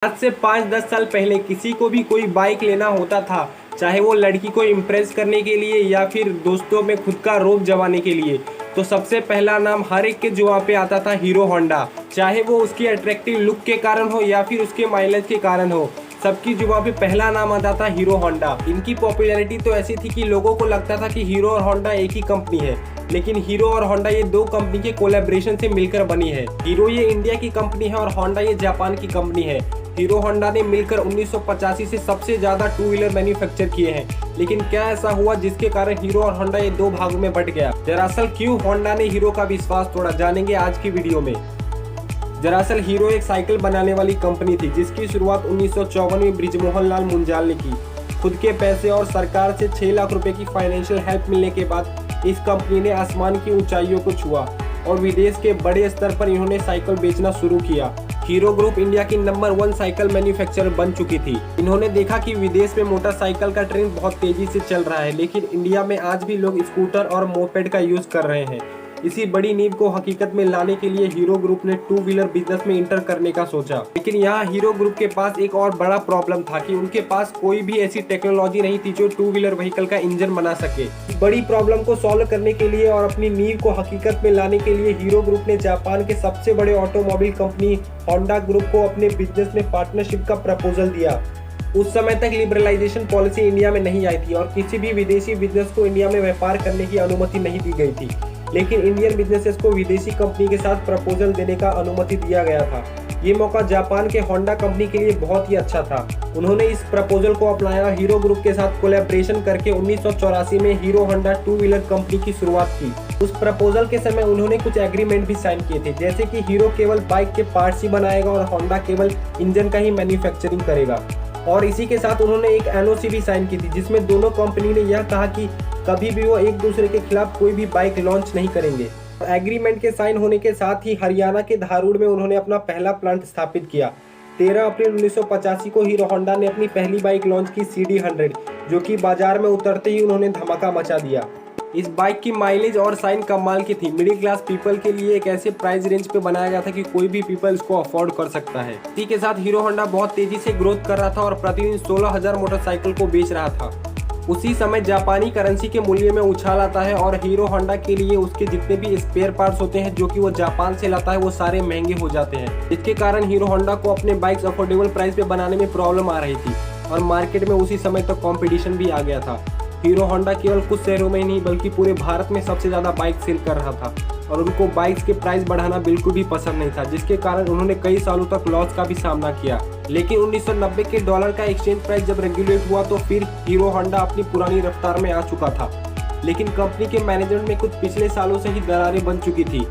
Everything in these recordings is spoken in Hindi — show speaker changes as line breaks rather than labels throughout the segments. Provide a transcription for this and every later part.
आज से 5-10 साल पहले किसी को भी कोई बाइक लेना होता था, चाहे वो लड़की को इम्प्रेस करने के लिए या फिर दोस्तों में खुद का रौब जमाने के लिए, तो सबसे पहला नाम हर एक के जुबान पे आता था हीरो होंडा। चाहे वो उसकी अट्रैक्टिव लुक के कारण हो या फिर उसके माइलेज के कारण हो, सबकी जुबान पे पहला नाम आता था हीरो होंडा। इनकी पॉपुलैरिटी तो ऐसी थी कि लोगों को लगता था कि हीरो और होंडा एक ही कंपनी है, लेकिन हीरो और होंडा ये दो कंपनी के कोलैबोरेशन से मिलकर बनी है। हीरो ये इंडिया की कंपनी है और होंडा ये जापान की कंपनी है। हीरो होंडा ने मिलकर 1985 से सबसे ज्यादा टू व्हीलर मैन्युफैक्चर किए हैं, लेकिन क्या ऐसा हुआ जिसके कारण हीरो और होंडा ये दो भागों में बट गया? दरअसल क्यों होंडा ने हीरो का विश्वास तोड़ा, जानेंगे आज की वीडियो में। दरअसल हीरो एक साइकिल बनाने वाली कंपनी थी जिसकी शुरुआत 1954 में बृजमोहन लाल मुंजाल ने की। खुद के पैसे और सरकार से 6 लाख रुपए की फाइनेंशियल हेल्प मिलने के बाद इस कंपनी ने आसमान की ऊंचाइयों को छुआ और विदेश के बड़े स्तर पर इन्होंने साइकिल बेचना शुरू किया। हीरो ग्रुप इंडिया की नंबर 1 साइकिल मैन्युफैक्चरर बन चुकी थी। इन्होंने देखा कि विदेश में मोटरसाइकिल का ट्रेंड बहुत तेजी से चल रहा है, लेकिन इंडिया में आज भी लोग स्कूटर और मोपेड का यूज कर रहे हैं। इसी बड़ी नींव को हकीकत में लाने के लिए हीरो ग्रुप ने टू व्हीलर बिजनेस में इंटर करने का सोचा। लेकिन यहाँ हीरो ग्रुप के पास एक और बड़ा प्रॉब्लम था कि उनके पास कोई भी ऐसी टेक्नोलॉजी नहीं थी जो टू व्हीलर व्हीकल का इंजन बना सके। बड़ी प्रॉब्लम को सॉल्व करने के लिए और अपनी नींव को हकीकत में लाने के लिए हीरो ग्रुप ने जापान के सबसे बड़े ऑटोमोबाइल कंपनी होंडा ग्रुप को अपने बिजनेस में पार्टनरशिप का प्रपोजल दिया। उस समय तक लिबरलाइजेशन पॉलिसी इंडिया में नहीं आई थी और किसी भी विदेशी बिजनेस को इंडिया में व्यापार करने की अनुमति नहीं दी गई थी, लेकिन इंडियन बिजनेसेस को विदेशी कंपनी के साथ प्रपोजल देने का अनुमति दिया गया था। ये मौका जापान के होंडा कंपनी के लिए बहुत ही अच्छा था। उन्होंने इस प्रपोजल को अपनाया, हीरो ग्रुप के साथ कोलैबोरेशन करके 1984 में hero Honda two wheeler company की शुरुआत की। उस प्रपोजल के समय उन्होंने कुछ एग्रीमेंट भी साइन किए थे, जैसे कि हीरो केवल बाइक के पार्ट्स ही बनाएगा और होंडा केवल इंजन का ही मैन्युफैक्चरिंग करेगा। और इसी के साथ उन्होंने एक एनओसी भी साइन की थी, जिसमें दोनों कंपनी ने यह कहा कि कभी भी वो एक दूसरे के खिलाफ कोई भी बाइक लॉन्च नहीं करेंगे। एग्रीमेंट के साइन होने के साथ ही हरियाणा के धारूड़ में उन्होंने अपना पहला प्लांट स्थापित किया। 13 अप्रैल 1985 को हीरो होंडा ने अपनी पहली बाइक लॉन्च की CD100, जो कि बाजार में उतरते ही उन्होंने धमाका मचा दिया। इस बाइक की माइलेज और साइन कमाल की थी। मिडिल क्लास पीपल के लिए एक ऐसे प्राइस रेंज पे बनाया गया था कि कोई भी पीपल इसको अफोर्ड कर सकता है। इसी के साथ हीरो होंडा बहुत तेजी से ग्रोथ कर रहा था और प्रतिदिन 16,000 मोटरसाइकिल को बेच रहा था। उसी समय जापानी करेंसी के मूल्य में उछाल आता है और हीरो होंडा के लिए उसके जितने भी स्पेयर पार्ट्स होते हैं जो कि वो जापान से लाता है, वो सारे महंगे हो जाते हैं, जिसके कारण हीरो होंडा को अपने बाइक्स अफोर्डेबल प्राइस पे बनाने में प्रॉब्लम आ रही थी और मार्केट में उसी समय तक कंपटीशन भी आ गया था। हीरो होंडा केवल कुछ शहरों में ही नहीं बल्कि पूरे भारत में सबसे ज़्यादा बाइक सेल कर रहा था और उनको बाइक्स के प्राइस बढ़ाना बिल्कुल भी पसंद नहीं था, जिसके कारण उन्होंने कई सालों तक लॉस का भी सामना किया। लेकिन 1990 के डॉलर का एक्सचेंज प्राइस जब रेगुलेट हुआ तो फिर हीरो होंडा अपनी पुरानी रफ्तार में आ चुका था। लेकिन कंपनी के मैनेजमेंट में कुछ पिछले सालों से ही दरारें बन चुकी थी।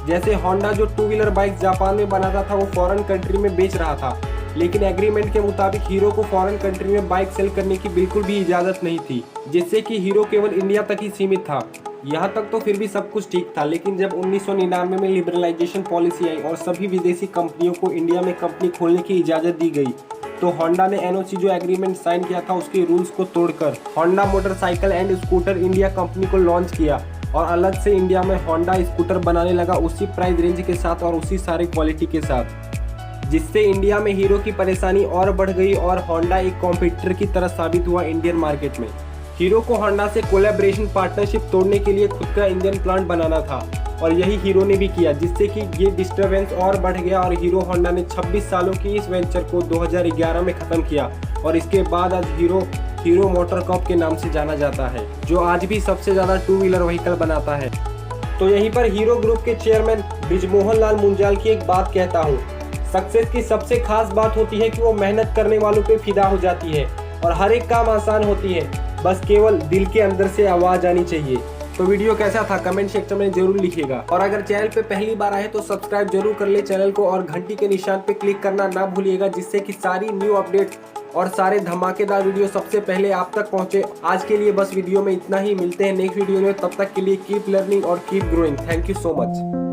जैसे होंडा जो टू व्हीलर बाइक जापान में बनाता था वो फॉरेन कंट्री में बेच रहा था, लेकिन एग्रीमेंट के मुताबिक हीरो को फॉरेन कंट्री में बाइक सेल करने की बिल्कुल भी इजाज़त नहीं थी, जिससे कि हीरो केवल इंडिया तक ही सीमित था। यहाँ तक तो फिर भी सब कुछ ठीक था, लेकिन जब 1999 में लिबरलाइजेशन पॉलिसी आई और सभी विदेशी कंपनियों को इंडिया में कंपनी खोलने की इजाज़त दी गई, तो होंडा ने एनओसी जो एग्रीमेंट साइन किया था उसके रूल्स को तोड़कर Honda motorcycle and scooter India company को लॉन्च किया और अलग से इंडिया में होंडा स्कूटर बनाने लगा, उसी प्राइस रेंज के साथ और उसी सारी क्वालिटी के साथ, जिससे इंडिया में हीरो की परेशानी और बढ़ गई और होंडा एक कॉम्पिटिटर की तरह साबित हुआ इंडियन मार्केट में। हीरो को होंडा से कोलैबोरेशन पार्टनरशिप तोड़ने के लिए खुद का इंजन प्लांट बनाना था और यही हीरो ने भी किया, जिससे कि ये डिस्टर्बेंस और बढ़ गया और हीरो होंडा ने 26 सालों की इस वेंचर को 2011 में खत्म किया और इसके बाद आज हीरो मोटरकॉर्प के नाम से जाना जाता है, जो आज भी सबसे ज़्यादा टू व्हीलर व्हीकल बनाता है। तो यहीं पर हीरो ग्रुप के चेयरमैन बृजमोहन लाल मुंजाल की एक बात कहता हूँ, सक्सेस की सबसे खास बात होती है कि वो मेहनत करने वालों पे फिदा हो जाती है और हर एक काम आसान होती है, बस केवल दिल के अंदर से आवाज़ आनी चाहिए। तो वीडियो कैसा था कमेंट सेक्शन में जरूर लिखिएगा और अगर चैनल पे पहली बार आए तो सब्सक्राइब जरूर कर ले चैनल को और घंटी के निशान पे क्लिक करना ना भूलिएगा, जिससे कि सारी न्यू अपडेट्स और सारे धमाकेदार वीडियो सबसे पहले आप तक पहुंचे। आज के लिए बस वीडियो में इतना ही, मिलते हैं नेक्स्ट वीडियो में, तब तक के लिए कीप लर्निंग और keep growing. Thank you so much.